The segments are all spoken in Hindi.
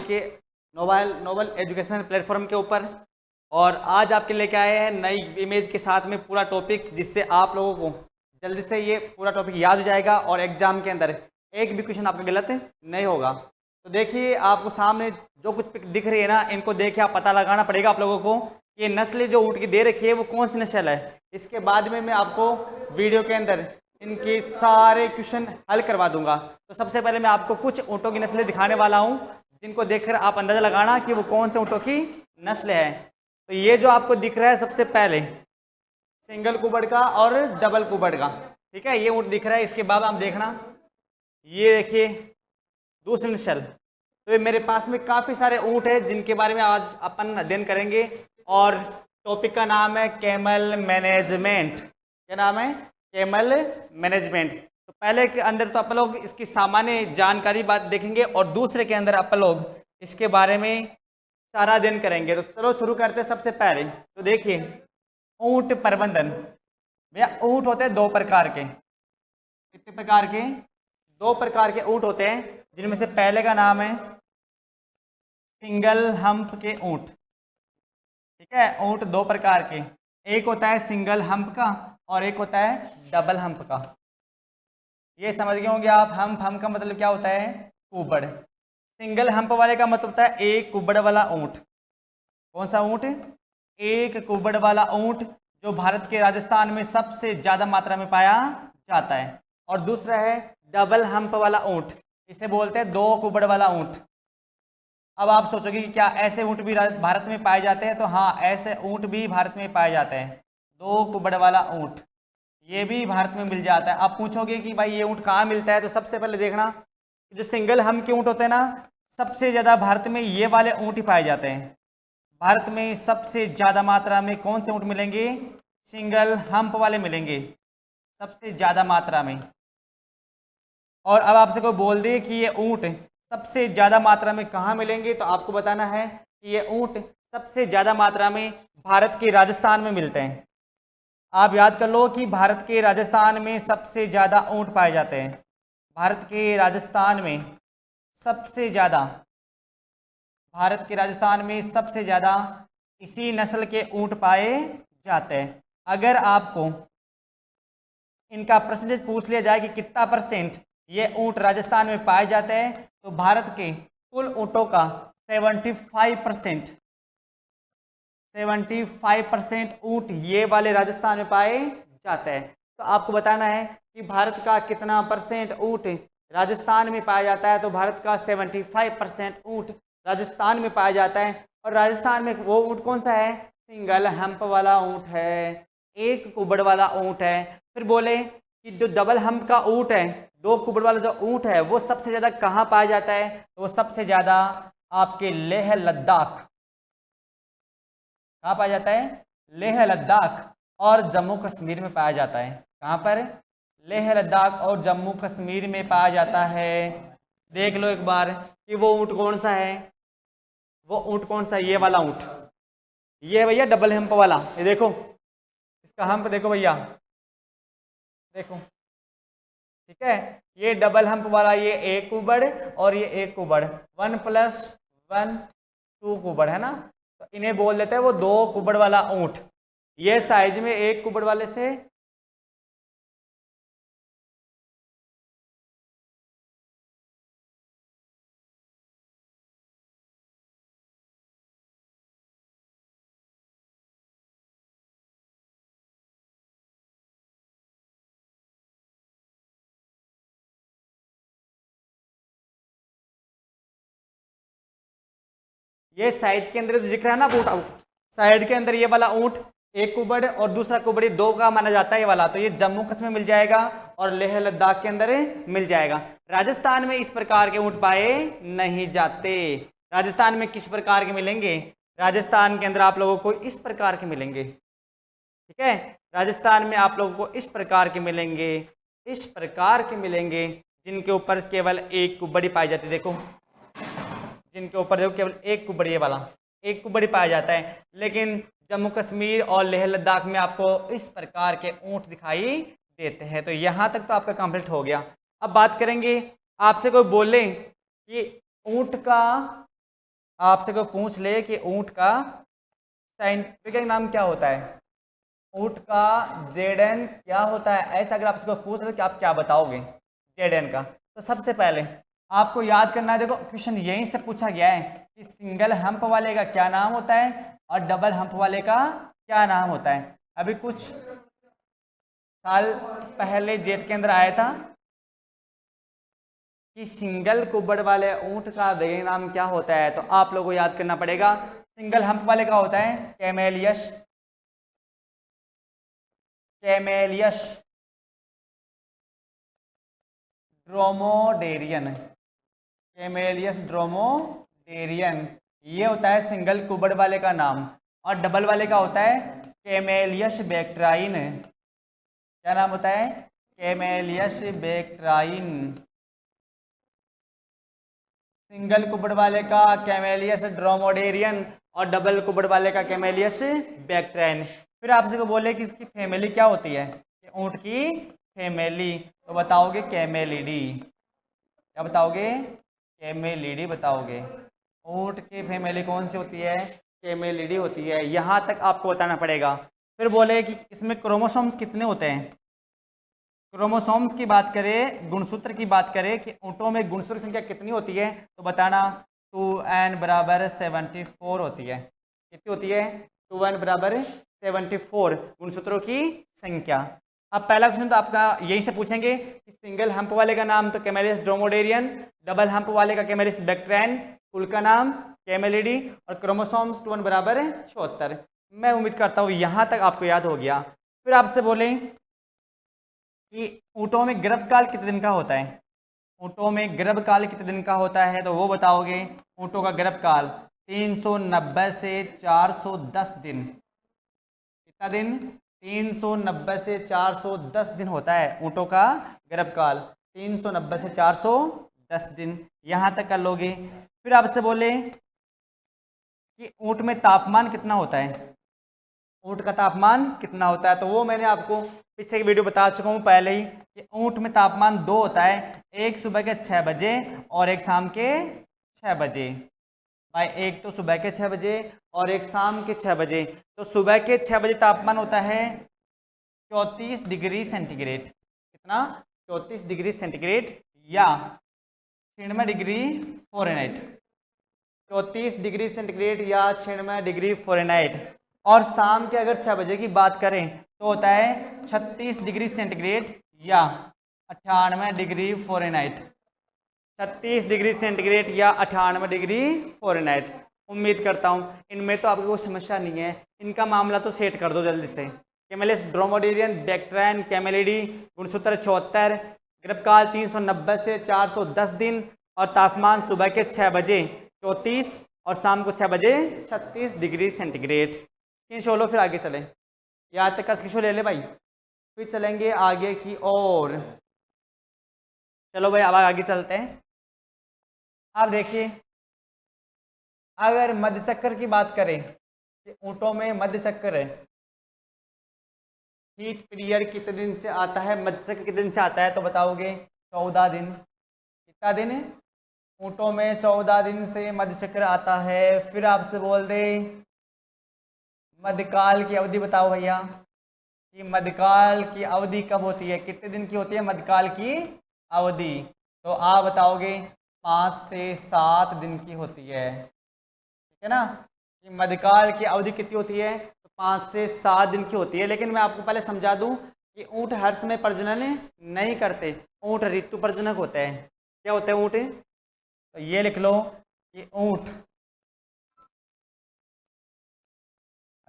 के नोबल नोबल एजुकेशन प्लेटफॉर्म के ऊपर। और आज आपके लेके आए हैं नई इमेज के साथ में पूरा टॉपिक, जिससे आप लोगों को जल्दी से ये पूरा टॉपिक याद हो जाएगा और एग्जाम के अंदर एक भी क्वेश्चन आपका गलत नहीं होगा। तो देखिए, आपको सामने जो कुछ पिक दिख रही है ना, इनको देख आप पता लगाना पड़ेगा आप लोगों को ये नस्ल जो ऊँट की दे रखी है वो कौन सी नस्ल है। इसके बाद में मैं आपको वीडियो के अंदर इनके सारे क्वेश्चन हल करवा दूंगा। तो सबसे पहले मैं आपको कुछ ऊँटों की नस्लें दिखाने वाला हूँ, जिनको देखकर आप अंदाजा लगाना कि वो कौन से ऊँटों की नस्ल है। तो ये जो आपको दिख रहा है सबसे पहले सिंगल कुबड़ का और डबल कुबड़ का, ठीक है, ये ऊँट दिख रहा है। इसके बाद आप देखना, ये देखिए दूसरी नस्ल। तो ये मेरे पास में काफ़ी सारे ऊँट हैं जिनके बारे में आज अपन अध्ययन करेंगे। और टॉपिक का नाम है कैमल मैनेजमेंट। क्या नाम है? Camel management. तो पहले के अंदर तो आप लोग इसकी सामान्य जानकारी बात देखेंगे और दूसरे के अंदर आप लोग इसके बारे में सारा अध्ययन करेंगे। तो चलो शुरू करते हैं। सबसे पहले तो देखिए ऊँट प्रबंधन। भैया ऊँट होते हैं दो प्रकार के। कितने प्रकार के? दो प्रकार के ऊँट होते हैं, जिनमें से पहले का नाम है सिंगल हम्प के ऊँट। ठीक है, ऊँट दो प्रकार के, एक होता है सिंगल हम्प का और एक होता है डबल हम्प का। ये समझ गए होंगे आप। हम्प का मतलब क्या होता है? कुबड़। सिंगल हम्प वाले का मतलब होता है एक कुबड़ वाला ऊँट। कौन सा ऊँट? एक कुबड़ वाला ऊँट, जो भारत के राजस्थान में सबसे ज़्यादा मात्रा में पाया जाता है। और दूसरा है डबल हम्प वाला ऊँट, इसे बोलते हैं दो कुबड़ वाला ऊँट। अब आप सोचोगे कि क्या ऐसे ऊँट भी भारत में पाए जाते हैं? तो हाँ, ऐसे ऊँट भी भारत में पाए जाते हैं। दो कुबड़ वाला ऊँट ये भी भारत में मिल जाता है। आप पूछोगे कि भाई ये ऊँट कहाँ मिलता है? तो सबसे पहले देखना, जो सिंगल हम्प के ऊँट होते हैं ना, सबसे ज़्यादा भारत में ये वाले ऊँट ही पाए जाते हैं। भारत में सबसे ज़्यादा मात्रा में कौन से ऊँट मिलेंगे? सिंगल हम्प वाले मिलेंगे सबसे ज़्यादा मात्रा में। और अब आपसे कोई बोल दे कि ये ऊँट सबसे ज़्यादा मात्रा में कहाँ मिलेंगे, तो आपको बताना है कि ये ऊँट सबसे ज़्यादा मात्रा में भारत के राजस्थान में मिलते हैं। आप याद कर लो कि भारत के राजस्थान में सबसे ज़्यादा ऊँट पाए जाते हैं। भारत के राजस्थान में सबसे ज़्यादा, भारत के राजस्थान में सबसे ज़्यादा इसी नस्ल के ऊँट पाए जाते हैं। अगर आपको इनका परसेंटेज पूछ लिया जाए कि कितना परसेंट ये ऊँट राजस्थान में पाए जाते हैं, तो भारत के कुल ऊँटों का 75% ऊँट ये वाले राजस्थान में पाए जाते हैं। तो आपको बताना है कि भारत का कितना परसेंट ऊँट राजस्थान में पाया जाता है। तो भारत का 75% ऊँट राजस्थान में पाया जाता है। और राजस्थान में वो ऊँट कौन सा है? सिंगल हम्प वाला ऊँट है, एक कुबड़ वाला ऊँट है। फिर बोले कि जो डबल हम्प का ऊँट है, दो कुबड़ वाला जो ऊँट है, वो सबसे ज़्यादा कहाँ पाया जाता है? तो वो सबसे ज़्यादा आपके लेह लद्दाख। कहाँ पाया जाता है? लेह लद्दाख और जम्मू कश्मीर में पाया जाता है। कहाँ पर? लेह लद्दाख और जम्मू कश्मीर में पाया जाता है। देख लो एक बार कि वो ऊँट कौन सा है। वो ऊँट कौन सा है? ये वाला ऊँट, ये है भैया डबल हम्प वाला। ये देखो इसका हम्प देखो भैया, देखो, ठीक है। ये डबल हम्प वाला, ये एक कुबड़ और ये एक कुबड़, 1 + 1 2 कुबड़ है ना। तो इन्हें बोल देते हैं वो दो कुबड़ वाला ऊँट। ये साइज में एक कुबड़ वाले से ये साइज के अंदर जो दिख रहा है ना ऊँट, साइड के अंदर ये वाला ऊँट एक कुबड़ और दूसरा कुबड़, ये दो का माना जाता है ये वाला। तो ये जम्मू कश्मीर में मिल जाएगा और लेह लद्दाख के अंदर मिल जाएगा। राजस्थान में इस प्रकार के ऊँट पाए नहीं जाते। राजस्थान में किस प्रकार के मिलेंगे? राजस्थान के अंदर आप लोगों को इस प्रकार के मिलेंगे। ठीक है, राजस्थान में आप लोगों को इस प्रकार के मिलेंगे, इस प्रकार के मिलेंगे, जिनके ऊपर केवल एक कुबड़ी पाई जाती है। देखो, जिनके ऊपर देखो केवल एक कुबड़ी, वाला एक कुबड़ी पाया जाता है। लेकिन जम्मू कश्मीर और लेह लद्दाख में आपको इस प्रकार के ऊँट दिखाई देते हैं। तो यहाँ तक तो आपका कंप्लीट हो गया। अब बात करेंगे, आपसे कोई बोले कि ऊँट का आपसे कोई पूछ ले कि ऊँट का साइंटिफिक नाम क्या होता है, ऊँट का जेडन क्या होता है, ऐसा अगर आपसे कोई पूछ ले कि आप क्या बताओगे जेडन का। तो सबसे पहले आपको याद करना है, देखो क्वेश्चन यहीं से पूछा गया है कि सिंगल हम्प वाले का क्या नाम होता है और डबल हम्प वाले का क्या नाम होता है। अभी कुछ साल पहले जेट के अंदर आया था कि सिंगल कुबड़ वाले ऊँट का वैज्ञानिक नाम क्या होता है, तो आप लोगों को याद करना पड़ेगा। सिंगल हम्प वाले का होता है कैमेलियस, कैमेलियस ड्रोमोडेरियन, कैमेलियस ड्रोमोडेरियन, ये होता है सिंगल कुबड़ वाले का नाम। और डबल वाले का होता है कैमेलियस बैक्ट्राइन। क्या नाम होता है, कैमेलियस बैक्ट्राइन। सिंगल कुबड़ वाले का कैमेलियस ड्रोमोडेरियन और डबल कुबड़ वाले का कैमेलियस बैक्ट्राइन। फिर आपसे को बोले कि इसकी फैमिली क्या होती है, ऊँट की फैमिली, तो बताओगे कैमेलिडी। क्या बताओगे, कैमेलिडी बताओगे। ऊँट की फैमिली कौन सी होती है, कैमेलिडी होती है। यहाँ तक आपको बताना पड़ेगा। फिर बोले कि इसमें क्रोमोसोम्स कितने होते हैं, क्रोमोसोम्स की बात करें, गुणसूत्र की बात करें कि ऊँटों में गुणसूत्र की संख्या कितनी होती है, तो बताना 2n बराबर 74 होती है। कितनी होती है, 2n बराबर 74 गुणसूत्रों की संख्या। अब पहला क्वेश्चन तो आपका यही से पूछेंगे कि सिंगल हम्प वाले का नाम तो कैमेलियस ड्रोमोडेरियन, डबल हम्प वाले का कैमेलियस बैक्ट्राइन, कुल का नाम कैमेलिडी और क्रोमोसोम्स 2n बराबर 76। मैं उम्मीद करता हूँ यहाँ तक आपको याद हो गया। फिर आपसे बोले कि ऊँटों में गर्भकाल कितने दिन का होता है, ऊँटों में गर्भकाल कितने दिन का होता है, तो वो बताओगे। ऊँटों का गर्भकाल 390 से 410 दिन। कितना दिन, 390 से 410 दिन होता है ऊँटों का गर्भकाल, 390 से 410 दिन। यहाँ तक कर लोगे। फिर आपसे बोले कि ऊँट में तापमान कितना होता है, ऊँट का तापमान कितना होता है, तो वो मैंने आपको पीछे की वीडियो बता चुका हूँ पहले ही कि ऊँट में तापमान 2 होता है, एक सुबह के 6 बजे और एक शाम के 6 बजे। भाई एक तो सुबह के 6 बजे और एक शाम के 6 बजे। तो सुबह के 6 बजे तापमान होता है 34 डिग्री सेंटीग्रेड। कितना, 34 डिग्री सेंटीग्रेड या 96 डिग्री फ़ारेनहाइट, 34 डिग्री सेंटीग्रेड या 96 डिग्री फ़ारेनहाइट। और शाम के अगर 6 बजे की बात करें तो होता है 36 डिग्री सेंटीग्रेड या 98 डिग्री फ़ारेनहाइट, 36 डिग्री सेंटीग्रेड या 98 डिग्री फ़ारेनहाइट। उम्मीद करता हूँ इनमें तो आपको कोई समस्या नहीं है, इनका मामला तो सेट कर दो जल्दी से। कैमेलियस ड्रोमोडेरियन, बैक्ट्राइन, कैमेलिडी, गुणसूत्र 74, गर्भकाल 390 से 410 दिन और तापमान सुबह के 6 बजे 34 और शाम को 6 बजे 36 डिग्री सेंटीग्रेड। स्क्रीनशॉट लो, फिर आगे चलें। यहाँ तक का स्क्रीनशॉट ले ले भाई, फिर चलेंगे आगे की ओर। चलो भाई अब आगे चलते हैं। आप देखिए, अगर मध्य चक्कर की बात करें कि ऊँटों में मध्य चक्कर है, हीट पीरियड कितने दिन से आता है, मध्य चक्र कितने दिन से आता है, तो बताओगे 14 दिन। कितना दिन है, ऊँटों में 14 दिन से मध्य चक्र आता है। फिर आपसे बोल दे मध्यकाल की अवधि बताओ भैया कि मध्यकाल की अवधि कब होती है, कितने दिन की होती है मध्यकाल की अवधि, तो आप बताओगे 5 से 7 दिन की होती है। ठीक है ना, कि मध्यकाल की अवधि कितनी होती है, तो 5 से 7 दिन की होती है। लेकिन मैं आपको पहले समझा दूं कि ऊँट हर समय प्रजनन नहीं करते, ऊँट ऋतु प्रजनक होते हैं। क्या होते हैं ऊँट, तो ये लिख लो कि ऊँट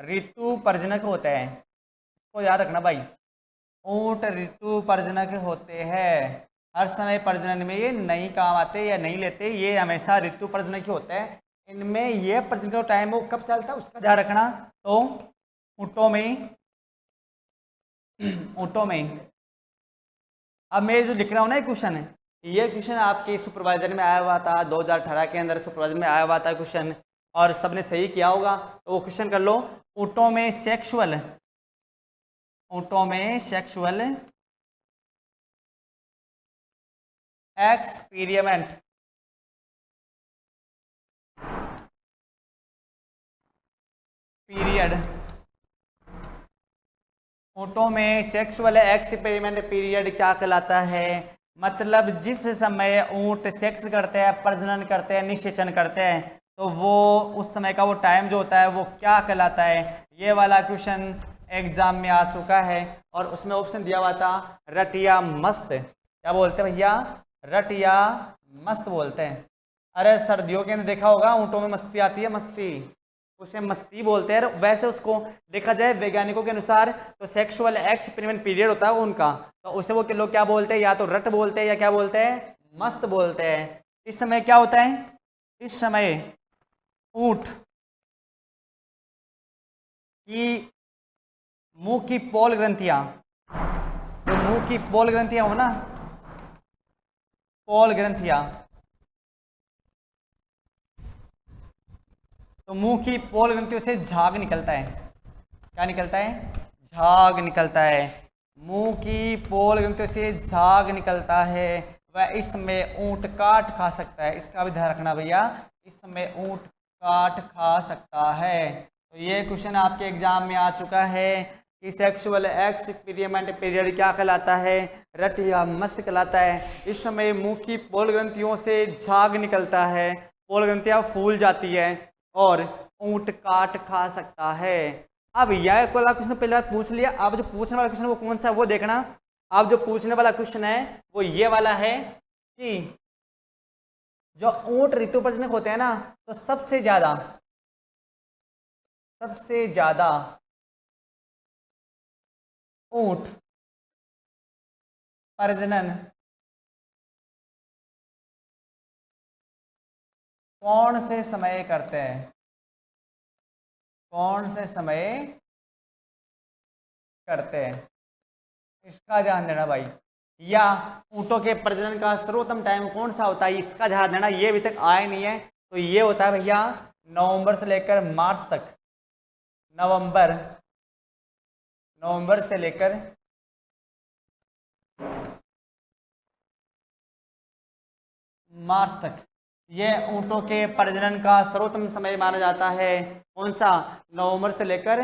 ऋतु प्रजनक होते हैं। इसको याद रखना भाई, ऊँट ऋतु प्रजनक होते हैं, हर समय प्रजनन में ये नहीं काम आते या नहीं लेते, ये हमेशा ऋतु प्रजनक ही होता है। इनमें ये प्रजनन का टाइम वो कब चलता है उसका ध्यान रखना। तो ऊँटों में अब मैं जो लिख रहा हूँ ना क्वेश्चन, ये क्वेश्चन आपके सुपरवाइजर में आया हुआ था 2018 के अंदर, सुपरवाइजर में आया हुआ था क्वेश्चन और सबने सही किया होगा, तो वो क्वेश्चन कर लो। ऊँटों में सेक्सुअल एक्सपेरिमेंट पीरियड, ऊँटों में सेक्सुअल एक्सपेरिमेंट पीरियड क्या कहलाता है? मतलब जिस समय ऊँट सेक्स करते हैं, प्रजनन करते हैं, निषेचन करते हैं, तो वो उस समय का वो टाइम जो होता है वो क्या कहलाता है? ये वाला क्वेश्चन एग्जाम में आ चुका है और उसमें ऑप्शन दिया हुआ था रट या मस्त। क्या बोलते हैं भैया? रट या मस्त बोलते हैं। अरे सर्दियों के अंदर देखा होगा ऊँटों में मस्ती आती है, मस्ती, उसे मस्ती बोलते हैं। वैसे उसको देखा जाए वैज्ञानिकों के अनुसार तो सेक्सुअल एक्सपेरिमेंट पीरियड होता है उनका, तो उसे वो लोग क्या बोलते हैं? या तो रट बोलते हैं या क्या बोलते हैं? मस्त बोलते हैं। इस समय क्या होता है? इस समय ऊँट की मुंह की पोल ग्रंथियां, जो मुंह की पोल ग्रंथियां हो ना, पोल ग्रंथियां, तो मुंह की पोल ग्रंथियों से झाग निकलता है। क्या निकलता है? झाग निकलता है। मुंह की पोल ग्रंथियों से झाग निकलता है। वह इसमें ऊँट काट खा सकता है। इसका भी ध्यान रखना भैया, इसमें ऊँट काट खा सकता है। तो ये क्वेश्चन आपके एग्जाम में आ चुका है कि सेक्सुअल एक्सपेरिमेंट पीरियड क्या कहलाता है? रट या मस्त कहलाता है। इस समय मुंह की पोल ग्रंथियों से झाग निकलता है, पोल ग्रंथियां फूल जाती है और ऊँट काट खा सकता है। अब यह वाला क्वेश्चन पहले पूछ लिया। अब जो पूछने वाला क्वेश्चन वो कौन सा है वो देखना। अब जो पूछने वाला क्वेश्चन है वो ये वाला है कि जो ऊँट ऋतु प्रजनक होते हैं ना, तो सबसे ज्यादा ऊँट प्रजनन कौन से समय करते हैं? कौन से समय करते हैं? इसका ध्यान देना भाई। या ऊँटों के प्रजनन का सर्वोत्तम टाइम कौन सा होता है? इसका ध्यान देना। ये अभी तक आया नहीं है, तो ये होता है भैया नवंबर से लेकर मार्च तक। नवंबर से लेकर मार्च तक ये ऊँटों के प्रजनन का सर्वोत्तम समय माना जाता है। कौन सा? नवंबर से लेकर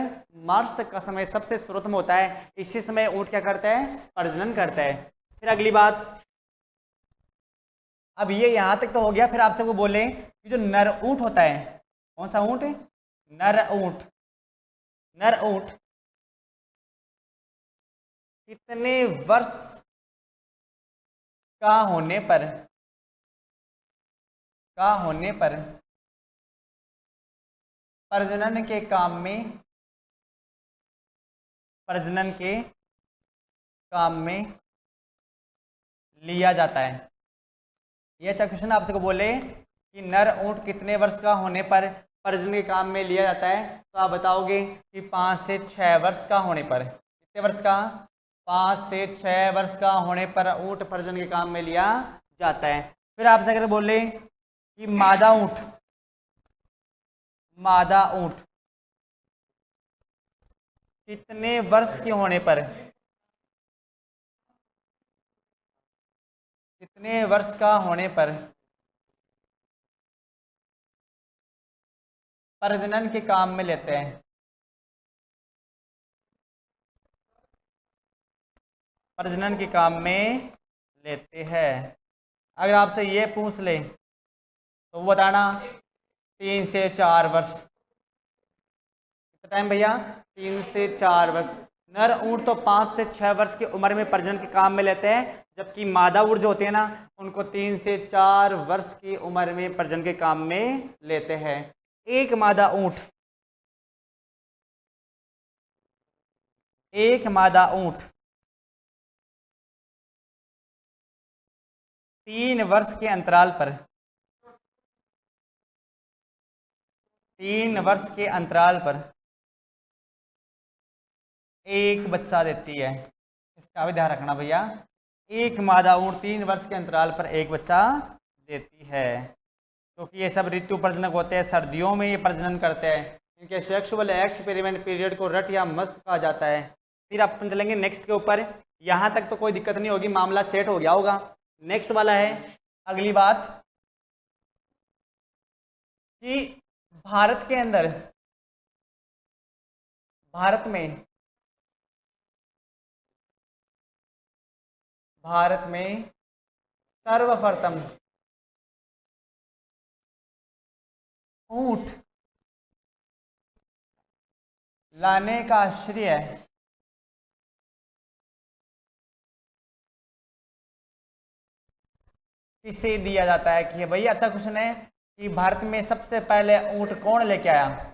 मार्च तक का समय सबसे सर्वोत्तम होता है। इसी समय ऊँट क्या करता है? प्रजनन करता है। फिर अगली बात, अब ये यहाँ तक तो हो गया। फिर आपसे वो बोले कि जो नर ऊँट होता है, कौन सा ऊँट? नर ऊँट। नर ऊँट कितने वर्ष का होने पर प्रजनन के काम में लिया जाता है? ये अच्छा क्वेश्चन आपसे को बोले कि नर ऊँट कितने वर्ष का होने पर प्रजनन के काम में लिया जाता है, तो आप बताओगे कि 5 से 6 वर्ष का होने पर। कितने वर्ष का? 5 से 6 वर्ष का होने पर ऊँट प्रजनन के काम में लिया जाता है। फिर आपसे अगर बोले कि मादा ऊँट कितने वर्ष के होने पर प्रजनन के काम में लेते हैं? प्रजनन के काम में लेते हैं। अगर आपसे ये पूछ ले तो बताना 3 से 4 वर्ष। कितना टाइम भैया? 3 से 4 वर्ष। नर ऊँट तो 5 से 6 वर्ष की उम्र में प्रजनन के काम में लेते हैं, जबकि मादा ऊँट जो होते हैं ना उनको 3 से 4 वर्ष की उम्र में प्रजनन के काम में लेते हैं। एक मादा ऊँट 3 वर्ष के अंतराल पर एक बच्चा देती है। इसका भी ध्यान रखना भैया। एक मादा ऊँट 3 वर्ष के अंतराल पर एक बच्चा देती है, क्योंकि ये सब ऋतु प्रजनक होते हैं। सर्दियों में ये प्रजनन करते हैं। इनके सेक्सुअल एक्सपेरिमेंट पीरियड को रट या मस्त कहा जाता है। फिर अपन चलेंगे नेक्स्ट के ऊपर। यहाँ तक तो कोई दिक्कत नहीं होगी, मामला सेट हो गया होगा। नेक्स्ट वाला है अगली बात कि भारत के अंदर भारत में सर्वप्रथम ऊंट लाने का श्रेय किसे दिया जाता है? कि भाई अच्छा क्वेश्चन है कि भारत में सबसे पहले ऊंट कौन लेके आया।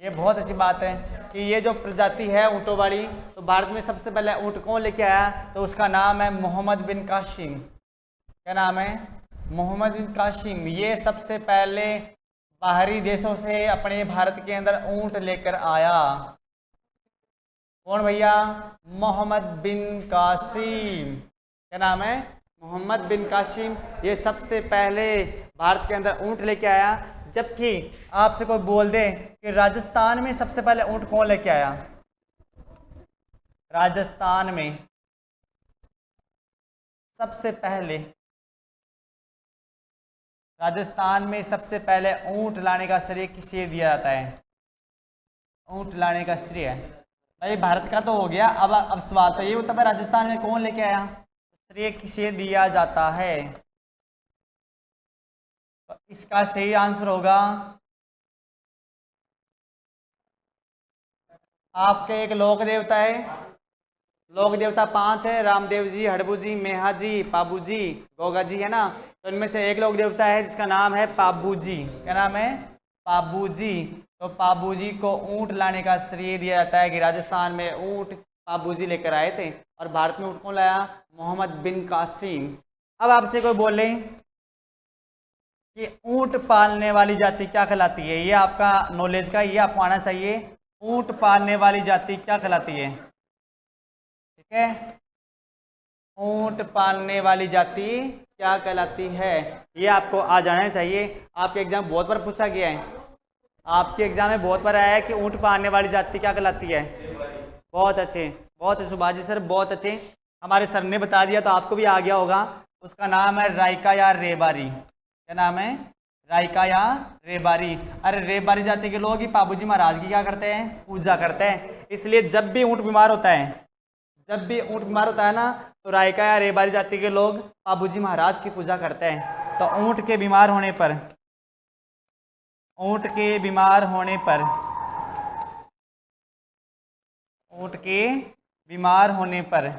ये बहुत अच्छी बात है कि ये जो प्रजाति है ऊँटों वाली, तो भारत में सबसे पहले ऊँट कौन लेके आया, तो उसका नाम है मोहम्मद बिन कासिम। क्या नाम है? मोहम्मद बिन कासिम। ये सबसे पहले बाहरी देशों से अपने भारत के अंदर ऊँट लेकर आया। कौन भैया? मोहम्मद बिन कासिम। क्या नाम है? मोहम्मद बिन कासिम। ये सबसे पहले भारत के अंदर ऊँट लेके आया। जबकि आपसे कोई बोल दे कि राजस्थान में सबसे पहले ऊँट कौन लेके आया, राजस्थान में सबसे पहले, राजस्थान में सबसे पहले ऊँट लाने का श्रेय किसे दिया जाता है? ऊँट लाने का श्रेय भाई भारत का तो हो गया। अब सवाल तो ये होता है राजस्थान में कौन लेके आया, श्रेय किसे दिया जाता है? तो इसका सही आंसर होगा आपके एक लोक देवता है। लोक देवता 5 है, रामदेव जी, हड़बू जी, मेहा जी, पाबू जी, गोगा जी, है ना। तो इनमें से एक लोक देवता है जिसका नाम है पाबू जी। क्या नाम है? पाबू जी। तो पाबू जी को ऊँट लाने का श्रेय दिया जाता है कि राजस्थान में ऊँट पाबू जी लेकर आए थे और भारत में ऊँट कौन लाया? मोहम्मद बिन कासिम। अब आपसे कोई बोले कि ऊँट पालने वाली जाति क्या कहलाती है, ये आपका नॉलेज का, ये आपको आना चाहिए। ऊँट पालने वाली जाति क्या कहलाती है? ठीक है, ऊँट पालने वाली जाति क्या कहलाती है, ये आपको आ जाना चाहिए। आपके एग्जाम बहुत बार पूछा गया है, आपके एग्जाम में बहुत बार आया है कि ऊँट पालने वाली जाति क्या कहलाती है। बहुत अच्छे, बहुत अच्छे सुभाष जी सर, बहुत अच्छे। हमारे सर ने बता दिया तो आपको भी आ गया होगा। उसका नाम है रायका या रेबारी। क्या नाम है? रायका या रेबारी। अरे रेबारी जाति के लोग ही पाबूजी महाराज की क्या करते हैं? पूजा करते हैं। इसलिए जब भी ऊँट बीमार होता है, जब भी ऊँट बीमार होता है ना, तो रायका या रेबारी जाति के लोग पाबूजी महाराज की पूजा करते हैं। तो ऊँट के बीमार होने पर, ऊँट के बीमार होने पर, ऊँट के बीमार होने पर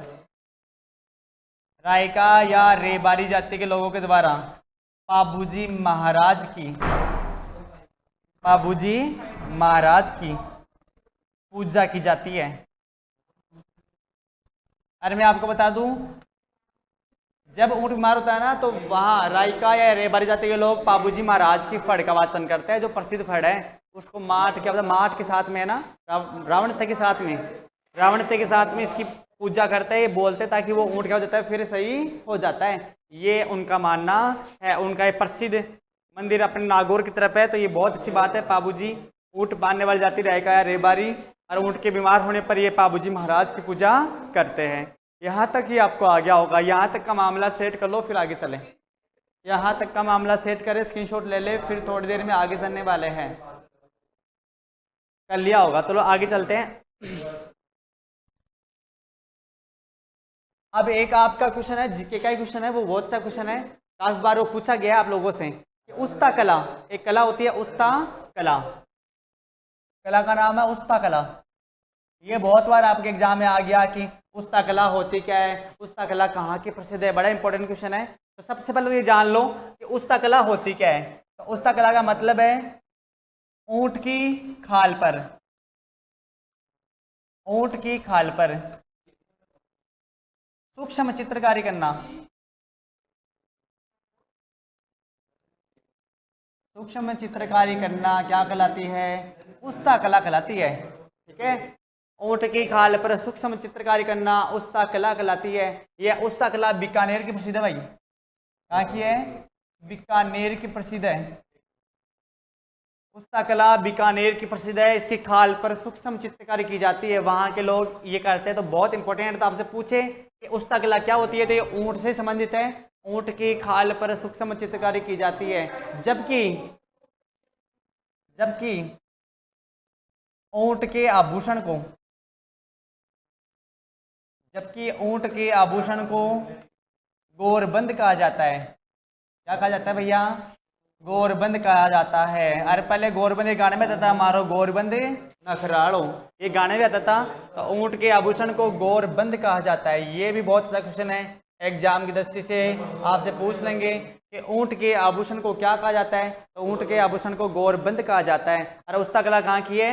रायका या रेबारी जाति के लोगों के द्वारा पाबूजी महाराज की, पाबूजी महाराज की पूजा की जाती है। अरे मैं आपको बता दूं, जब ऊँट बीमार होता है ना, तो वहाँ रायका या रेबारी जाति के लोग पाबूजी महाराज की फड़ का वाचन करते हैं। जो प्रसिद्ध फड़ है उसको माट, क्या मतलब माट के साथ में है ना, रावणते के साथ में, रावणते के साथ में इसकी पूजा करते हैं। ये बोलते ताकि वो ऊँट क्या हो जाता है, फिर सही हो जाता है। ये उनका मानना है। उनका एक प्रसिद्ध मंदिर अपने नागौर की तरफ है। तो ये बहुत अच्छी बात है। पाबूजी ऊँट बांधने वाली जाति रायका या रेबारी, और ऊँट के बीमार होने पर ये पाबूजी महाराज की पूजा करते हैं। यहाँ तक ही आपको आ गया होगा। यहाँ तक का मामला सेट कर लो, फिर आगे चलें। यहाँ तक का मामला सेट करें, स्क्रीनशॉट ले ले, फिर थोड़ी देर में आगे चलने वाले हैं। कर लिया होगा, तो लो आगे चलते हैं। अब एक आपका क्वेश्चन है, जीके का ही क्वेश्चन है, वो बहुत सा क्वेश्चन है, काफी बार वो पूछा गया है आप लोगों से कि उस्ता कला, एक कला होती है उस्ता कला, कला का नाम है उस्ता कला। ये बहुत बार आपके एग्जाम में आ गया कि उस्ता कला होती क्या है, उस्ता कला कहाँ की प्रसिद्ध है, बड़ा इंपॉर्टेंट क्वेश्चन है। तो सबसे पहले तो ये जान लो कि उस्ता कला होती क्या है। तो उस्ता कला का मतलब है ऊँट की खाल पर, ऊँट की खाल पर सूक्ष्म चित्रकारी करना, सूक्ष्म चित्रकारी करना क्या कहलाती है? उस्ता कला कहलाती है। ठीक है, ऊँट की खाल पर सूक्ष्म चित्रकारी करना उस्ता कला कहलाती है। यह उस्ता कला बीकानेर की प्रसिद्ध है भाई। कहाँ की है? बीकानेर की प्रसिद्ध है। उस्ता कला बीकानेर की प्रसिद्ध है। इसकी खाल पर सूक्ष्म चित्रकारी की जाती है, वहाँ के लोग ये करते हैं। तो बहुत इंपॉर्टेंट है। तो आपसे पूछे कि उस्ता कला क्या होती है, तो ये ऊँट से संबंधित है। ऊँट की खाल पर सूक्ष्म चित्रकारी की जाती है। जबकि जबकि ऊंट के आभूषण को, जबकि ऊंट के आभूषण को गोरबंद कहा जाता है। क्या कहा जाता है भैया? गोरबंद कहा जाता है। अरे पहले गोरबंद ये गाने में आता था, मारो गोरबंद नखराड़ो, ये गाने में आता था। तो ऊंट के आभूषण को गोरबंद कहा जाता है। ये भी बहुत अच्छा क्वेश्चन है, एग्जाम की दृष्टि से आपसे पूछ लेंगे कि ऊंट के आभूषण को क्या कहा जाता है। तो ऊंट के आभूषण को गोरबंद कहा जाता है। अरे उसका कला कहाँ की है?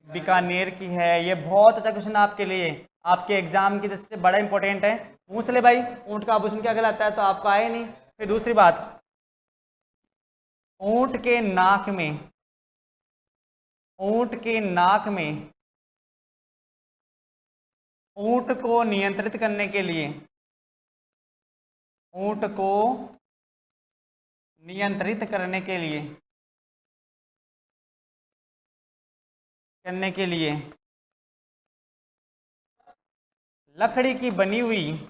बीकानेर की है। ये बहुत अच्छा क्वेश्चन आपके लिए, आपके एग्जाम की दृष्टि से बड़ा इंपॉर्टेंट है। पूछ ले भाई ऊंट का आभूषण क्या कहलाता है, तो आपको आए नहीं। फिर दूसरी बात, ऊंट के नाक में, ऊंट के नाक में ऊंट को नियंत्रित करने के लिए, ऊंट को नियंत्रित करने के लिए लकड़ी की बनी हुई,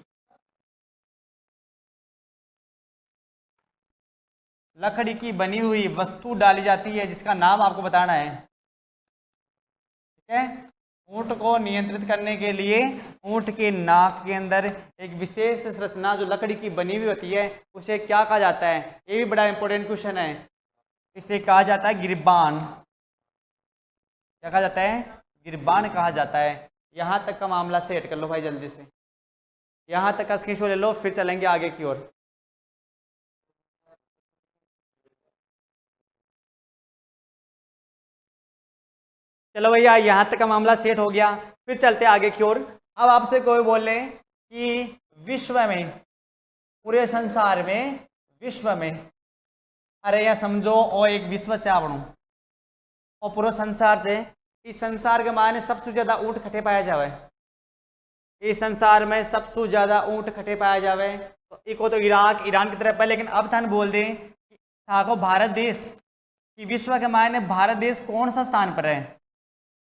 लकड़ी की बनी हुई वस्तु डाली जाती है, जिसका नाम आपको बताना है। ठीक है, ऊंट को नियंत्रित करने के लिए ऊंट के नाक के अंदर एक विशेष संरचना जो लकड़ी की बनी हुई होती है, उसे क्या कहा जाता है? ये भी बड़ा इंपॉर्टेंट क्वेश्चन है। इसे कहा जाता है गिरबान। क्या कहा जाता है? गिरबान कहा जाता है। यहाँ तक का मामला सेट कर लो भाई जल्दी से, यहाँ तक का स्क्रीनशॉट ले लो, फिर चलेंगे आगे की ओर। चलो भैया यहाँ तक का मामला सेट हो गया, फिर चलते आगे की ओर। अब आपसे कोई बोले कि विश्व में, पूरे संसार में, विश्व में, अरे यह समझो और एक विश्व से आवणु और पूरा संसार से, इस संसार के माने सबसे ज्यादा ऊंट खटे पाया जावे, इस संसार में सबसे ज्यादा ऊंट खटे पाया जावे। तो एक हो तो इराक, ईरान की तरफ है, लेकिन अब थान बोल दें कि थाको भारत देश कि विश्व के मायने भारत देश कौन सा स्थान पर है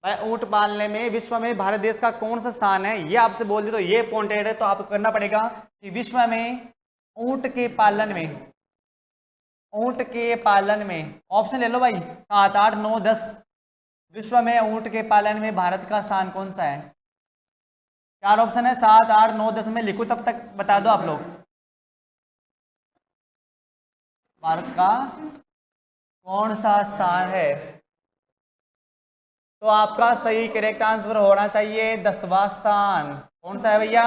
भाई ऊंट पालने में, विश्व में भारत देश का कौन सा स्थान है, ये आपसे बोल दे तो ये पॉइंटेड है। तो आपको करना पड़ेगा कि विश्व में ऊंट के पालन में, ऊंट के पालन में, ऑप्शन ले लो भाई 7, 8, 9, 10, विश्व में ऊंट के पालन में भारत का स्थान कौन सा है? 4 ऑप्शन है, 7, 8, 9, 10 में लिखो, तब तक बता दो आप लोग। भारत का कौन सा स्थान है? तो आपका सही करेक्ट आंसर होना चाहिए 10वां स्थान। कौन सा है भैया?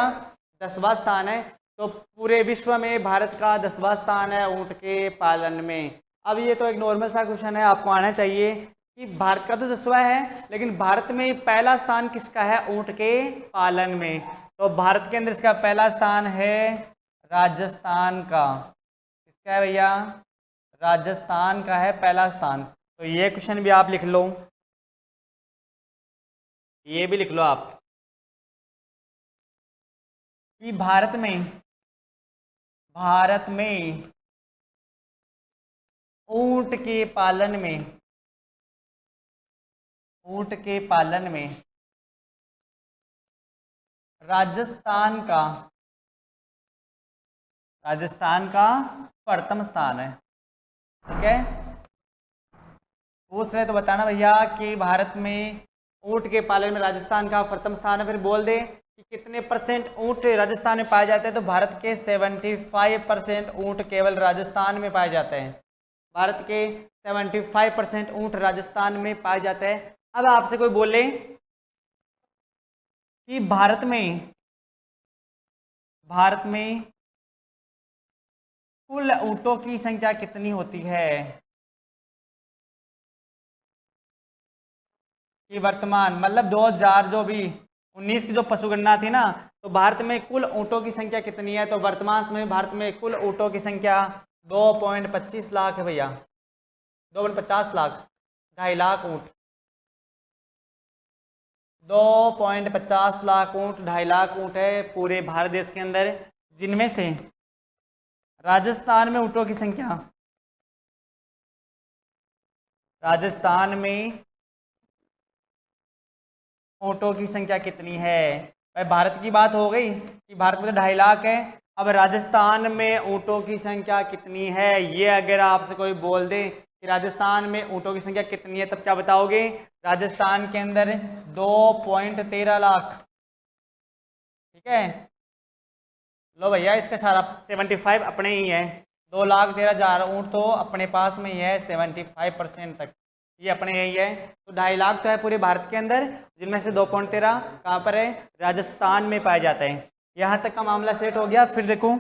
10वां स्थान है। तो पूरे विश्व में भारत का 10वां स्थान है ऊंट के पालन में। अब ये तो एक नॉर्मल सा क्वेश्चन है, आपको आना चाहिए कि भारत का तो 10वां है, लेकिन भारत में पहला स्थान किसका है ऊंट के पालन में? तो भारत के अंदर इसका पहला स्थान है राजस्थान का। किसका है भैया? राजस्थान का है पहला स्थान। तो ये क्वेश्चन भी आप लिख लो, ये भी लिख लो आप कि भारत में ऊंट के पालन में, ऊंट के पालन में राजस्थान का प्रथम स्थान है। ठीक है, पूछ रहे तो बताना भैया कि भारत में ऊंट के पालन में राजस्थान का प्रथम स्थान है। फिर बोल दे कि कितने % ऊंट राजस्थान में पाए जाते हैं। तो भारत के 75% ऊंट केवल राजस्थान में पाए जाते हैं। भारत के 75% ऊंट राजस्थान में पाए जाते हैं। अब आपसे कोई बोले कि भारत में कुल ऊंटों की संख्या कितनी होती है? कि वर्तमान मतलब 2000 जो भी 19 की जो पशुगणना थी ना, तो भारत में कुल ऊंटों की संख्या कितनी है? तो वर्तमान समय में भारत में कुल ऊंटों की संख्या 2.25 लाख है भैया, 2.50 लाख, 2.5 लाख ऊंट, 2.50 लाख ऊंट, 2.5 लाख ऊंट है पूरे भारत देश के अंदर, जिनमें से राजस्थान में ऊंटों की संख्या, राजस्थान में ऊंटों की संख्या कितनी है? भाई भारत की बात हो गई कि भारत में तो 2.5 लाख है। अब राजस्थान में ऊंटों की संख्या कितनी है, ये अगर आपसे कोई बोल दे कि राजस्थान में ऊँटों की संख्या कितनी है, तब क्या बताओगे? राजस्थान के अंदर 2.13 लाख। ठीक है, लो भैया इसका सारा 75 अपने ही है। 2,13,000 ऊँट तो अपने पास में ही है, 75% तक ये अपने यही है। तो 2.5 लाख तो है पूरे भारत के अंदर, जिनमें से 2.13 कहाँ पर है? राजस्थान में पाया जाता है। यहाँ तक का मामला सेट हो गया। फिर देखो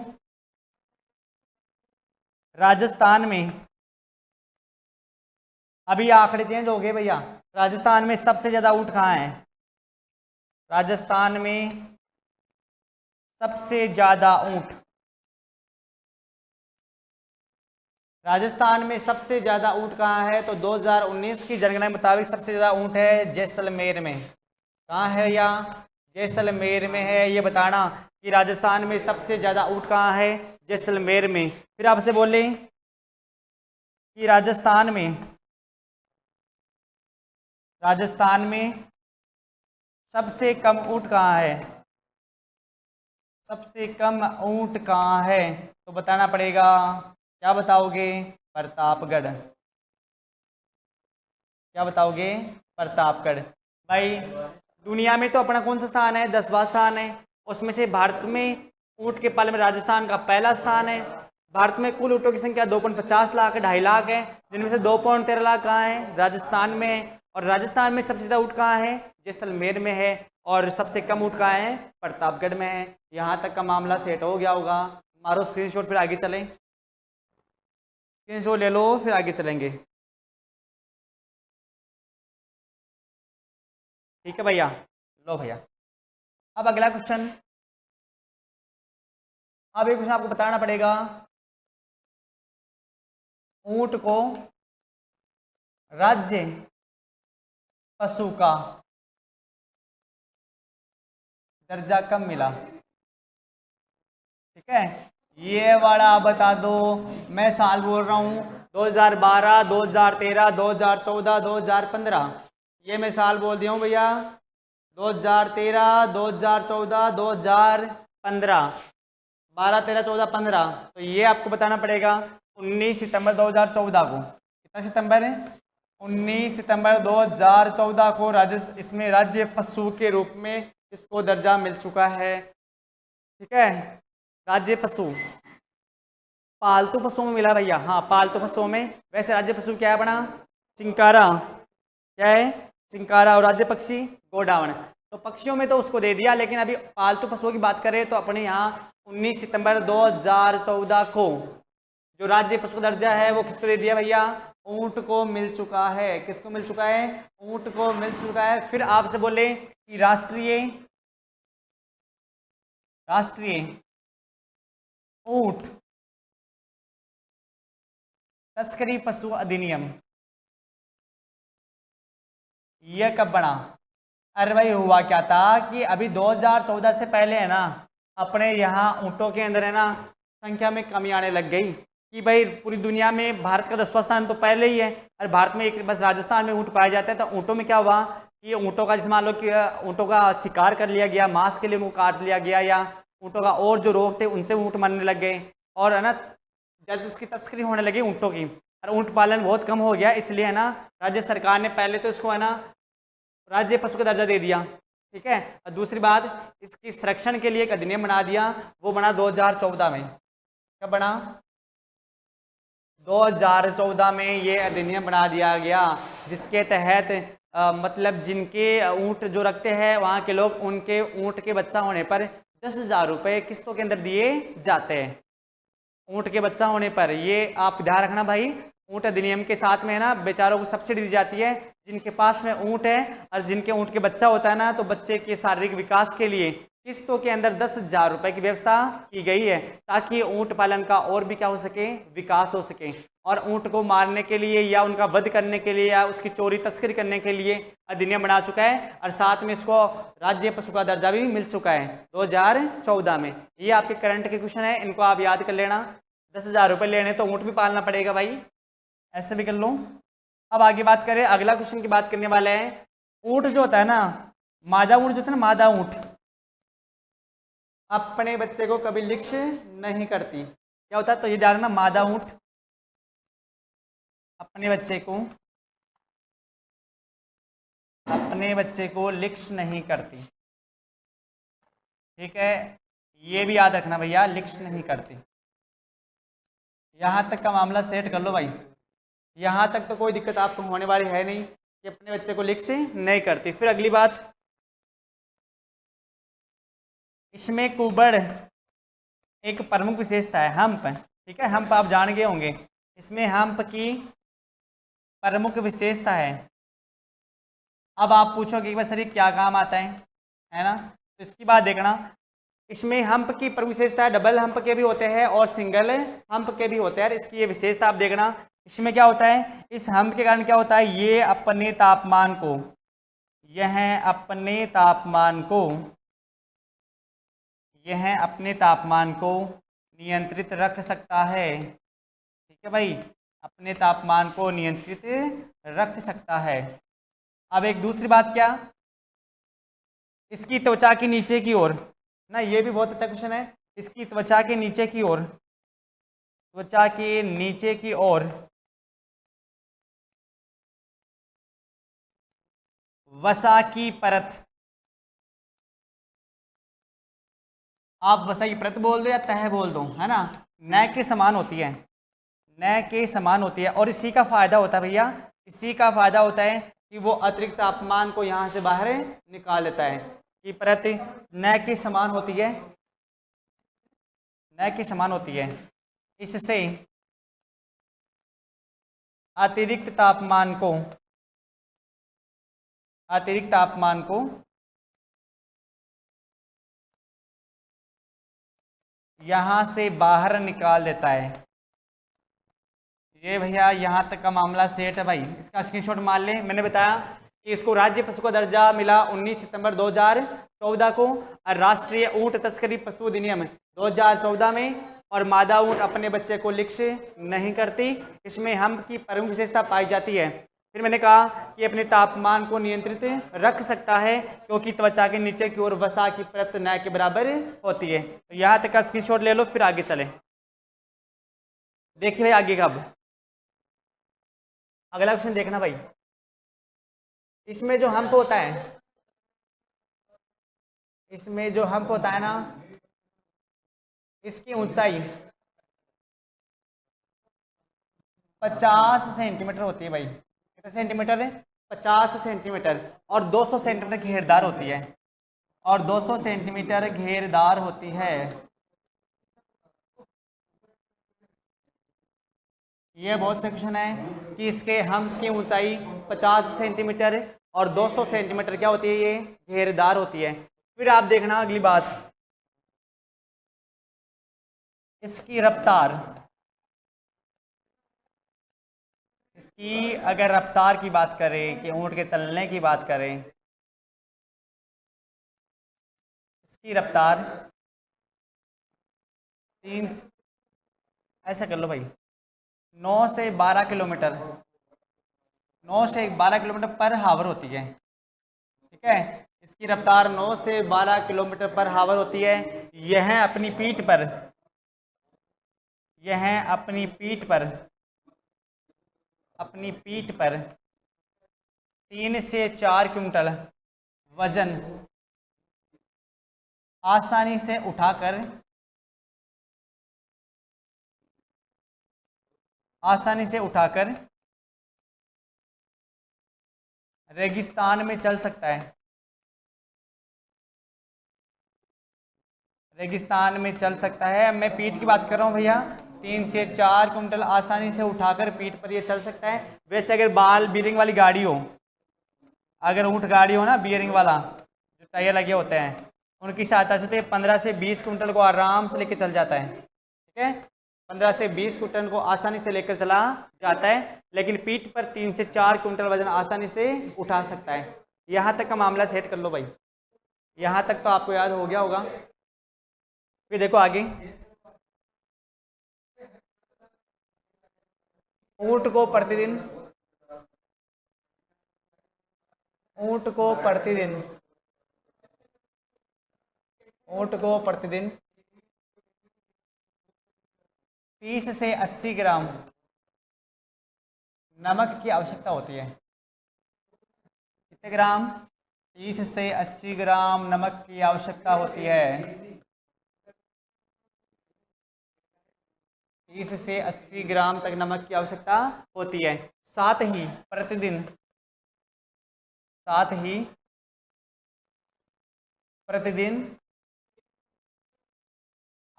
राजस्थान में अभी आंकड़े चेंज हो गए भैया। राजस्थान में सबसे ज्यादा ऊँट कहाँ है? राजस्थान में सबसे ज्यादा ऊँट, राजस्थान में सबसे ज्यादा ऊँट कहाँ है? तो 2019 की जनगणना के मुताबिक सबसे ज्यादा ऊँट है जैसलमेर में। कहाँ है? या जैसलमेर में है। ये बताना कि राजस्थान में सबसे ज्यादा ऊँट कहाँ है? जैसलमेर में। फिर आपसे बोले कि राजस्थान में सबसे कम ऊँट कहाँ है? सबसे कम ऊँट कहाँ है? तो बताना पड़ेगा। क्या बताओगे? प्रतापगढ़। क्या बताओगे? प्रतापगढ़। भाई दुनिया में तो अपना कौन सा स्थान है? 10वां स्थान है। उसमें से भारत में ऊँट के पालन में राजस्थान का पहला स्थान है। भारत में कुल ऊँटों की संख्या 2.50 लाख है, 2.5 लाख है, जिनमें से 2.13 लाख कहाँ है? राजस्थान में है। और राजस्थान में सबसे ज़्यादा ऊँट कहाँ है? जैसलमेर में है। और सबसे कम ऊँट कहाँ है? प्रतापगढ़ में है। यहाँ तक का मामला सेट हो गया होगा। मारो स्क्रीनशॉट, फिर आगे चलें। स्क्रीनशॉट ले लो, फिर आगे चलेंगे। ठीक है भैया, लो भैया। अब अगला क्वेश्चन, अब एक क्वेश्चन आपको बताना पड़ेगा। ऊंट को राज्य पशु का दर्जा कब मिला? ठीक है, ये वाला बता दो। मैं साल बोल रहा हूँ 2012, 2013, 2014, 2015। ये मैं साल बोल दिया हूँ भैया। 2013, 2014, 2015, 12, 13, 14, 15। तो ये आपको बताना पड़ेगा 19 सितंबर 2014 को। कितना सितंबर है? 19 सितंबर 2014 को इसमें राज्य पशु के रूप में इसको दर्जा मिल चुका है। ठीक है, राज्य पशु, पालतू पशुओं में मिला भैया। हाँ, पालतू पशुओं में। वैसे राज्य पशु क्या है अपना? चिंकारा। क्या है? चिंकारा। और राज्य पक्षी गोडावण। तो पक्षियों में तो उसको दे दिया, लेकिन अभी पालतू पशुओं की बात करें तो अपने यहाँ 19 सितंबर 2014 को जो राज्य पशु का दर्जा है वो किसको दे दिया भैया? ऊंट को मिल चुका है। किसको मिल चुका है? ऊंट को मिल चुका है। फिर आपसे बोले कि राष्ट्रीय ऊंट तस्करी पशु अधिनियम यह कब बना? अरे भाई हुआ क्या था कि अभी 2014 से पहले है ना, अपने यहाँ ऊँटों के अंदर है ना संख्या में कमी आने लग गई कि भाई पूरी दुनिया में भारत का 10वां स्थान तो पहले ही है, और भारत में एक बस राजस्थान में ऊँट पाए जाते हैं। तो ऊँटों में क्या हुआ कि ऊँटों का, जैसे मान लो कि ऊँटों का शिकार कर लिया गया, मांस के लिए उनको काट लिया गया, या ऊँटों का और जो रोग थे उनसे ऊँट मरने लग गए, और है ना जब उसकी तस्करी होने लगी ऊँटों की, और ऊँट पालन बहुत कम हो गया। इसलिए है ना राज्य सरकार ने पहले तो इसको है ना राज्य पशु का दर्जा दे दिया। ठीक है, और दूसरी बात, इसकी संरक्षण के लिए एक अधिनियम बना दिया। वो बना 2014 में। कब बना? 2014 में ये अधिनियम बना दिया गया, जिसके तहत मतलब जिनके ऊँट जो रखते हैं वहाँ के लोग, उनके ऊँट के बच्चा होने पर 10,000 रुपये किस्तों के अंदर दिए जाते हैं। ऊँट के बच्चा होने पर, ये आप ध्यान रखना भाई। ऊँट अधिनियम के साथ में है ना बेचारों को सब्सिडी दी जाती है। जिनके पास में ऊँट है और जिनके ऊँट के बच्चा होता है ना, तो बच्चे के शारीरिक विकास के लिए किस्तों के अंदर 10,000 रुपये की व्यवस्था की गई है, ताकि ऊँट पालन का और भी क्या हो सके? विकास हो सके। और ऊँट को मारने के लिए या उनका वध करने के लिए या उसकी चोरी तस्करी करने के लिए अधिनियम बना चुका है, और साथ में इसको राज्य पशु का दर्जा भी मिल चुका है 2014 में। ये आपके करंट के क्वेश्चन है, इनको आप याद कर लेना। 10,000 रुपये लेने तो ऊँट भी पालना पड़ेगा भाई, ऐसे भी कर लो। अब आगे बात करें, अगला क्वेश्चन की बात करने वाले हैं। ऊँट जो होता है ना, मादा ऊँट जो होता है ना, मादा ऊँट अपने बच्चे को कभी लिक्ष्य नहीं करती। क्या होता है? तो ये ध्यान रखना, मादा ऊँट अपने बच्चे को लिक्स नहीं करती। ठीक है, ये भी याद रखना भैया, लिक्स नहीं करती। यहाँ तक का मामला सेट कर लो भाई, यहाँ तक तो कोई दिक्कत आपको होने वाली है नहीं कि अपने बच्चे को लिक्स नहीं करती। फिर अगली बात, इसमें कुबड़ एक प्रमुख विशेषता है, हम्प। ठीक है, हम्प आप जान गए होंगे। इसमें हम्प की प्रमुख विशेषता है। अब आप पूछोगे कि भाई सर ये क्या काम आता है ना, तो इसकी बात देखना। इसमें हम्प की प्रमुख विशेषता है, डबल हम्प के भी होते हैं और सिंगल हम्प के भी होते हैं। इसकी ये विशेषता आप देखना। इसमें क्या होता है, इस हम्प के कारण क्या होता है, ये अपने तापमान को, यह अपने तापमान को, यह अपने तापमान को नियंत्रित रख सकता है। ठीक है भाई, अपने तापमान को नियंत्रित रख सकता है। अब एक दूसरी बात क्या, इसकी त्वचा के नीचे की ओर ना, ये भी बहुत अच्छा क्वेश्चन है। इसकी त्वचा के नीचे की ओर, त्वचा के नीचे की ओर वसा की परत, आप वसा की परत बोल दो या तह बोल दो, है ना, न के समान होती है, न के समान होती है। और इसी का फायदा होता है भैया, इसी का फायदा होता है कि वो अतिरिक्त तापमान को यहाँ से बाहर निकाल लेता है। कि परत न के समान होती है, न के समान होती है। इससे अतिरिक्त तापमान को, अतिरिक्त तापमान को यहाँ से बाहर निकाल देता है। ये भैया यहाँ तक का मामला सेट है भाई, इसका स्क्रीनशॉट मान ले। मैंने बताया कि इसको राज्य पशु का दर्जा मिला 19 सितंबर 2014 को, और राष्ट्रीय ऊंट तस्करी पशु अधिनियम 2014 में, और मादा ऊंट अपने बच्चे को लिक्स नहीं करती। इसमें हम्प की प्रमुख विशेषता पाई जाती है। फिर मैंने कहा कि अपने तापमान को नियंत्रित रख सकता है क्योंकि त्वचा के नीचे की ओर वसा की परत न के बराबर होती है। तो यहाँ तक का स्क्रीनशॉट ले लो, फिर आगे चले। देखिए भाई आगे कब, अगला क्वेश्चन देखना भाई। इसमें जो हम्प होता है, इसमें जो हम्प होता है ना, इसकी ऊंचाई 50 सेंटीमीटर होती है भाई। कितने सेंटीमीटर है, 50 सेंटीमीटर, और 200 सेंटीमीटर घेरदार होती है, और 200 सेंटीमीटर घेरदार होती है। ये बहुत से क्वेश्चन है कि इसके हम्प की ऊंचाई 50 सेंटीमीटर और 200 सेंटीमीटर क्या होती है, ये घेरदार होती है। फिर आप देखना अगली बात, इसकी रफ्तार, इसकी अगर रफ्तार की बात करें कि ऊंट के चलने की बात करें, इसकी रफ्तार 3, ऐसा कर लो भाई, 9 से 12 किलोमीटर, 9 से 12 किलोमीटर पर हावर होती है। ठीक है, इसकी रफ्तार 9 से 12 किलोमीटर पर हावर होती है। यह अपनी पीठ पर, यह अपनी पीठ पर, अपनी पीठ पर 3 से 4 क्विंटल वजन आसानी से उठाकर, आसानी से उठाकर रेगिस्तान में चल सकता है, रेगिस्तान में चल सकता है। मैं पीठ की बात कर रहा हूँ भैया, 3 से 4 कुंटल आसानी से उठाकर पीठ पर ये चल सकता है। वैसे अगर बाल बीयरिंग वाली गाड़ी हो, अगर ऊँट गाड़ी हो ना बीयरिंग वाला, जो टायर लगे होते हैं, उनकी सहायता से तो 15 से 20 कुंटल को आराम से लेकर चल जाता है। ठीक है, 15 से 20 कुंटल को आसानी से लेकर चला जाता है, लेकिन पीठ पर 3 से 4 कुंटल वजन आसानी से उठा सकता है। यहाँ तक का मामला सेट कर लो भाई, यहाँ तक तो आपको याद हो गया होगा। फिर देखो आगे, ऊँट को प्रतिदिन, ऊँट को प्रतिदिन, ऊँट को प्रतिदिन 30 से 80 ग्राम नमक की आवश्यकता होती है। कितने ग्राम? 30 से 80 ग्राम नमक की आवश्यकता होती है। 30 से 80 ग्राम तक नमक की आवश्यकता होती है। साथ ही प्रतिदिन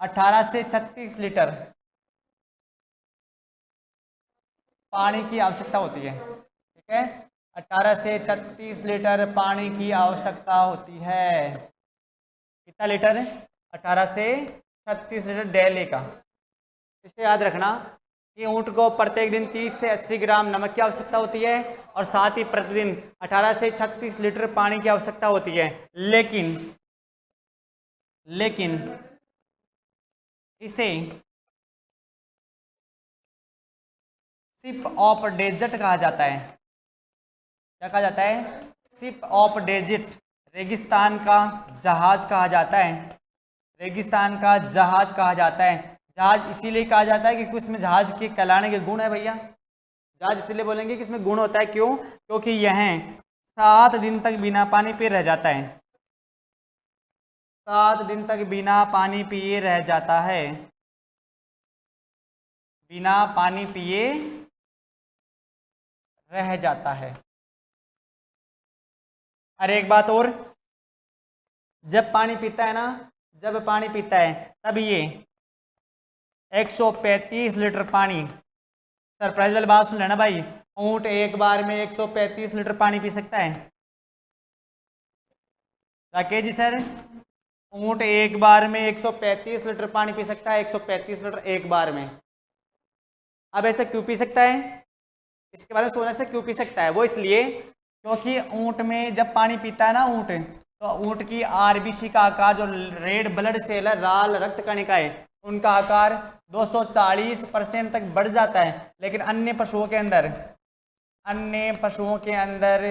18 से 36 लीटर पानी की आवश्यकता होती है। ठीक है, 18 से 36 लीटर पानी की आवश्यकता होती है। कितना लीटर? 18 से 36 लीटर डेली का। इसे याद रखना कि ऊँट को प्रत्येक दिन 30 से 80 ग्राम नमक की आवश्यकता होती है और साथ ही प्रतिदिन 18 से 36 लीटर पानी की आवश्यकता होती है। लेकिन इसे शिप ऑफ डेजर्ट कहा जाता है। क्या कहा जाता है? शिप ऑफ डेजर्ट, रेगिस्तान का जहाज कहा जाता है। रेगिस्तान का जहाज कहा जाता है। जहाज इसीलिए कहा जाता है कि कुछ में जहाज के कहलाने के गुण है भैया। जहाज इसीलिए बोलेंगे कि इसमें गुण होता है। क्यों? क्योंकि यह 7 दिन तक बिना पानी पिए रह जाता है। 7 दिन तक बिना पानी पिए रह जाता है। बिना पानी पिए रह जाता है। और एक बात और, जब पानी पीता है तब ये 135 लीटर पानी, सरप्राइज वाली बात सुन लेना भाई, ऊँट एक बार में 135 लीटर पानी पी सकता है। राकेश जी सर, ऊँट एक बार में 135 लीटर पानी पी सकता है। 135 लीटर एक बार में। अब ऐसा क्यों पी सकता है? इसके बारे में सोचने से क्यों पी सकता है? वो इसलिए क्योंकि ऊँट में जब पानी पीता है ना ऊँट, तो ऊँट की आरबीसी का आकार, जो रेड ब्लड सेल है, लाल रक्त कणिका है, उनका आकार 240% तक बढ़ जाता है। लेकिन अन्य पशुओं के अंदर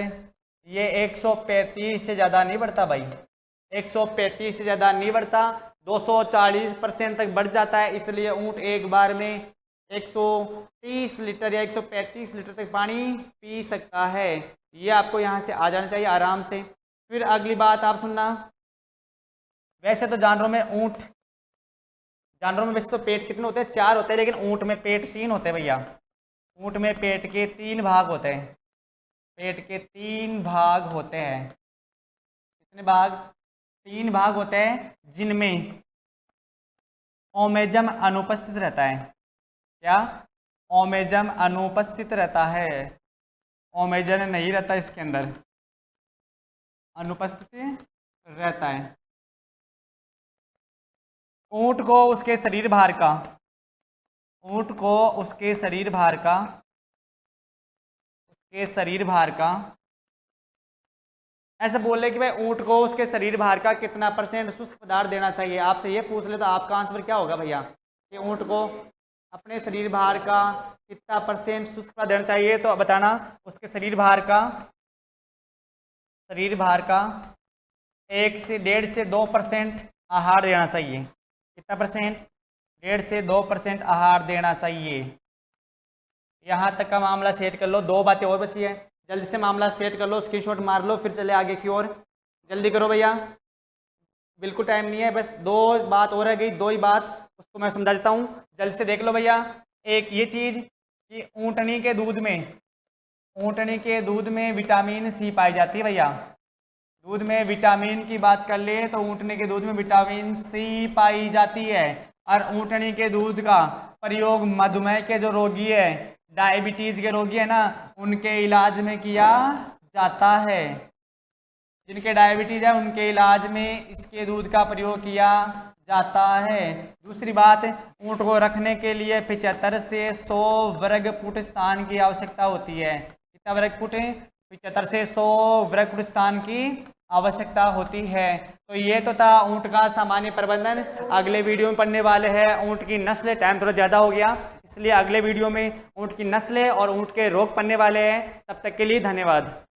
ये 135 से ज़्यादा नहीं बढ़ता भाई। 135 से ज़्यादा नहीं बढ़ता, 240% तक बढ़ जाता है। इसलिए ऊँट एक बार में 130 लीटर या 135 लीटर तक पानी पी सकता है। ये आपको यहाँ से आ जाना चाहिए आराम से। फिर अगली बात आप सुनना, वैसे तो जानवरों में वैसे तो पेट कितने होते हैं? 4 होते हैं, लेकिन ऊँट में पेट 3 होते हैं भैया। ऊँट में पेट के 3 भाग होते हैं। पेट के 3 भाग होते हैं। कितने भाग? 3 भाग होते हैं, जिनमें ओमेजम अनुपस्थित रहता है। क्या? ओमेजम अनुपस्थित रहता है। ओमेजन नहीं रहता इसके अंदर, अनुपस्थित रहता है। ऊँट को उसके शरीर भार का ऐसे बोल रहे कि भाई ऊँट को उसके शरीर भार का कितना % शुष्क पदार्थ देना चाहिए। आपसे ये पूछ ले तो आपका आंसर क्या होगा भैया? कि ऊँट को अपने शरीर भार का कितना % शुष्क पदार्थ देना चाहिए? तो बताना, उसके शरीर भार का 1 से 1.5 से 2% आहार देना चाहिए। कितना %? 1.5 से 2% आहार देना चाहिए। यहाँ तक का मामला सेट कर लो। 2 बातें और बची है, जल्दी से मामला सेट कर लो, स्क्रीनशॉट मार लो, फिर चले आगे की ओर। जल्दी करो भैया, बिल्कुल टाइम नहीं है, बस 2 बात और रह गई। 2 ही बात, उसको मैं समझा देता हूँ, जल्दी से देख लो भैया। एक ये चीज़ कि ऊँटनी के दूध में विटामिन सी पाई जाती है भैया। दूध में विटामिन की बात कर ले तो ऊँटनी के दूध में विटामिन सी पाई जाती है। और ऊँटनी के दूध का प्रयोग मधुमेह के जो रोगी है, डायबिटीज़ के रोगी है ना, उनके इलाज में किया जाता है। जिनके डायबिटीज़ है उनके इलाज में इसके दूध का प्रयोग किया जाता है। दूसरी बात, ऊँट को रखने के लिए 75 से 100 वर्ग फुट स्थान की आवश्यकता होती है। कितना वर्ग फुट? 75 से 100 वर्ग फुट स्थान की आवश्यकता होती है। तो ये तो था ऊँट का सामान्य प्रबंधन। अगले वीडियो में पढ़ने वाले हैं ऊँट की नस्लें। टाइम थोड़ा ज़्यादा हो गया, इसलिए अगले वीडियो में ऊँट की नस्लें और ऊँट के रोग पढ़ने वाले हैं। तब तक के लिए धन्यवाद।